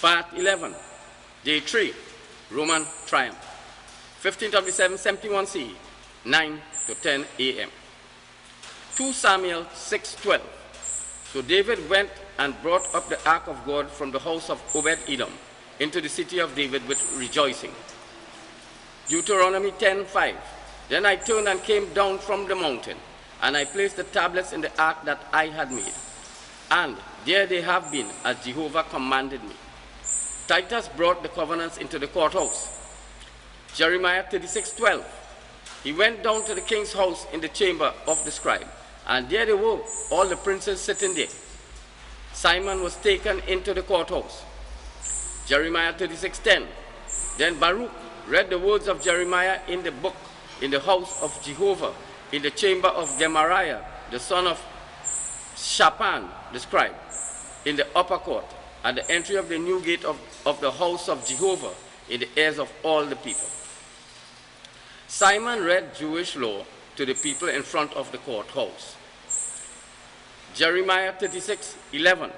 Part 11, Day 3, Roman Triumph. 15th of December, 71 CE, 9 to 10 a.m. 2 Samuel 6:12. So David went and brought up the Ark of God from the house of Obed-edom into the city of David with rejoicing. Deuteronomy 10:5. Then I turned and came down from the mountain, and I placed the tablets in the ark that I had made. And there they have been, as Jehovah commanded me. Titus brought the covenants into the courthouse. Jeremiah 36:12. He went down to the king's house in the chamber of the scribe, and there they were, all the princes sitting there. Simon was taken into the courthouse. Jeremiah 36:10. Then Baruch read the words of Jeremiah in the book in the house of Jehovah, in the chamber of Gemariah, the son of Shaphan, the scribe, in the upper court, at the entry of the new gate of the house of Jehovah, in the ears of all the people. Simon read Jewish law to the people in front of the courthouse. Jeremiah 36:11.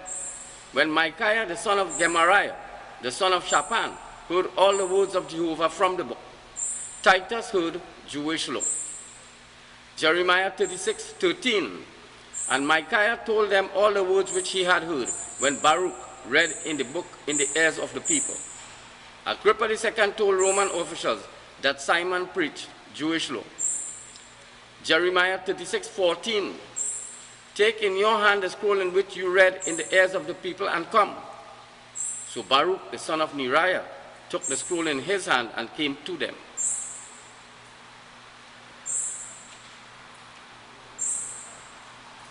When Micaiah, the son of Gemariah, the son of Shaphan, heard all the words of Jehovah from the book, Titus heard Jewish law. Jeremiah 36:13. And Micaiah told them all the words which he had heard when Baruch read in the book in the ears of the people. Agrippa II told Roman officials that Simon preached Jewish law. Jeremiah 36:14. Take in your hand the scroll in which you read in the ears of the people and come. So Baruch, the son of Neriah, took the scroll in his hand and came to them.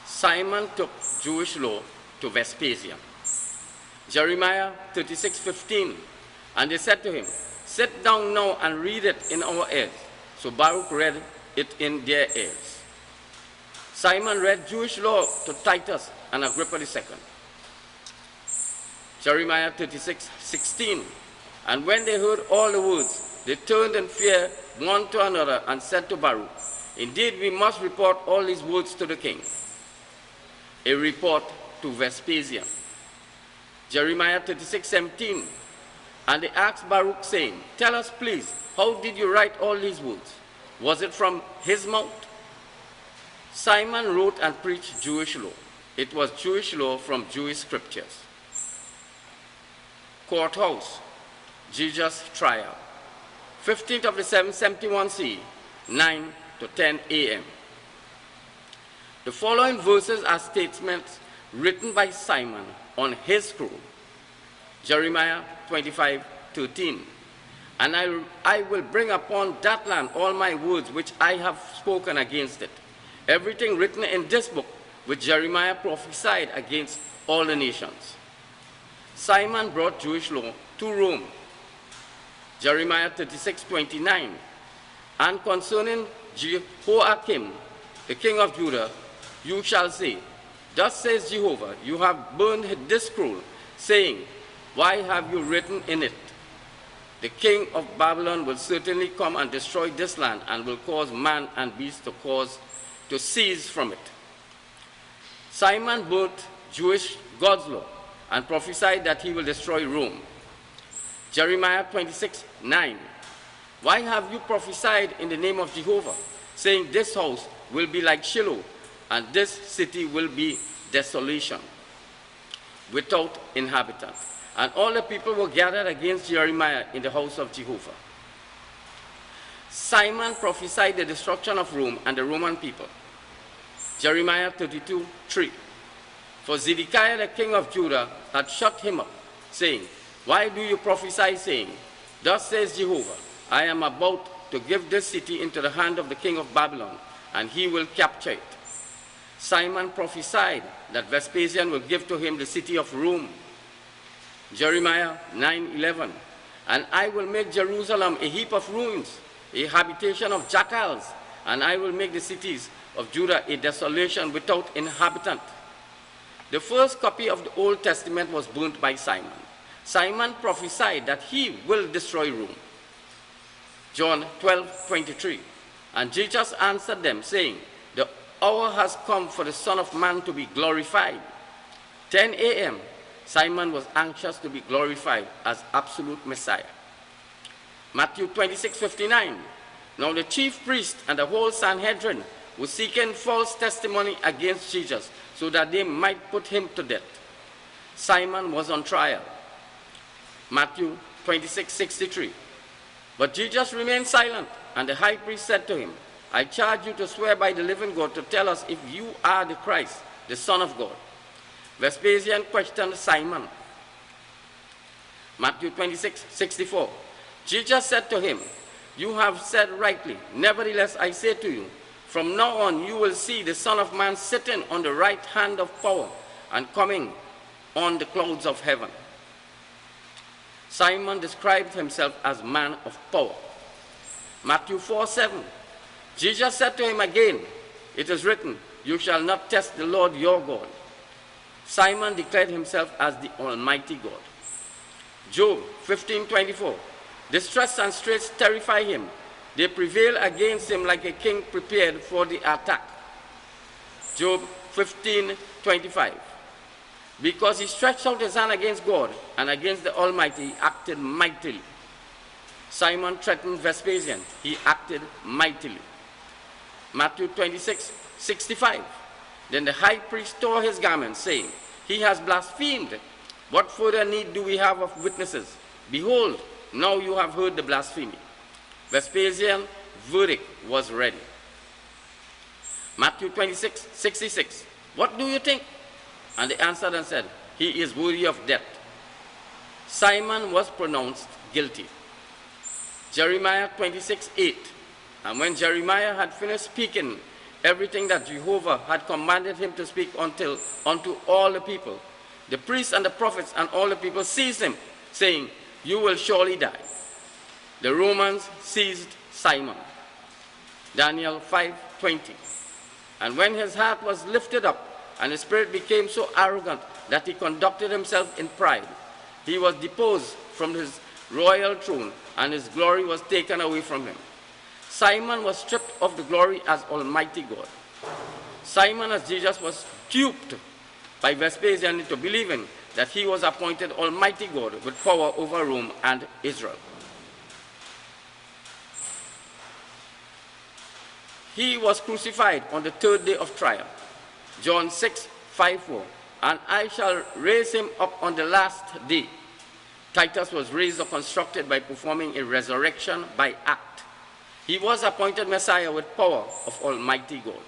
Simon took Jewish law to Vespasian. Jeremiah 36:15. And they said to him, sit down now and read it in our ears. So Baruch read it in their ears. Simon read Jewish law to Titus and Agrippa II. Jeremiah 36:16. And when they heard all the words, they turned in fear one to another and said to Baruch, indeed, we must report all these words to the king. A report to Vespasian. Jeremiah 36:17. And they asked Baruch, saying, tell us, please, how did you write all these words? Was it from his mouth? Simon wrote and preached Jewish law. It was Jewish law from Jewish scriptures. Courthouse, Jesus' trial. 15th of December, 71 CE, 9 to 10 a.m. The following verses are statements written by Simon on his scroll. Jeremiah 25:13. And I will bring upon that land all my words which I have spoken against it. Everything written in this book which Jeremiah prophesied against all the nations. Simon brought Jewish law to Rome. Jeremiah 36:29. And concerning Jehoiakim, the king of Judah, you shall say, thus says Jehovah, you have burned this scroll, saying, why have you written in it? The king of Babylon will certainly come and destroy this land and will cause man and beast to cease from it. Simon burnt Jewish God's law and prophesied that he will destroy Rome. Jeremiah 26:9. Why have you prophesied in the name of Jehovah, saying this house will be like Shiloh, and this city will be desolation, without inhabitant? And all the people were gathered against Jeremiah in the house of Jehovah. Simon prophesied the destruction of Rome and the Roman people. Jeremiah 32:3. For Zedekiah the king of Judah had shut him up, saying, why do you prophesy, saying, thus says Jehovah, I am about to give this city into the hand of the king of Babylon, and he will capture it. Simon prophesied that Vespasian will give to him the city of Rome. Jeremiah 9:11. And I will make Jerusalem a heap of ruins, a habitation of jackals, and I will make the cities of Judah a desolation without inhabitant. The first copy of the Old Testament was burnt by Simon. Simon prophesied that he will destroy Rome. John 12:23. And Jesus answered them, saying, the hour has come for the Son of Man to be glorified. 10 a.m., Simon was anxious to be glorified as absolute Messiah. Matthew 26:59. Now the chief priest and the whole Sanhedrin were seeking false testimony against Jesus so that they might put him to death. Simon was on trial. Matthew 26:63. But Jesus remained silent, and the high priest said to him, I charge you to swear by the living God to tell us if you are the Christ, the Son of God. Vespasian questioned Simon. Matthew 26:64. Jesus said to him, you have said rightly. Nevertheless, I say to you, from now on you will see the Son of Man sitting on the right hand of power and coming on the clouds of heaven. Simon described himself as man of power. Matthew 4:7. Jesus said to him again, it is written, you shall not test the Lord your God. Simon declared himself as the Almighty God. Job 15:24. Distress and straits terrify him. They prevail against him like a king prepared for the attack. Job 15:25. Because he stretched out his hand against God and against the Almighty, he acted mightily. Simon threatened Vespasian. He acted mightily. Matthew 26:65. Then the high priest tore his garments, saying, he has blasphemed. What further need do we have of witnesses? Behold, now you have heard the blasphemy. Vespasian's verdict was ready. Matthew 26:66. What do you think? And they answered and said, he is worthy of death. Simon was pronounced guilty. Jeremiah 26:8. And when Jeremiah had finished speaking everything that Jehovah had commanded him to speak unto all the people, the priests and the prophets and all the people seized him, saying, you will surely die. The Romans seized Simon. Daniel 5:20. And when his heart was lifted up, and his spirit became so arrogant that he conducted himself in pride, he was deposed from his royal throne, and his glory was taken away from him. Simon was stripped of the glory as Almighty God. Simon, as Jesus, was duped by Vespasian into believing that he was appointed Almighty God with power over Rome and Israel. He was crucified on the third day of trial. John 6:5-4. And I shall raise him up on the last day. Titus was raised or constructed by performing a resurrection by act. He was appointed Messiah with power of Almighty God.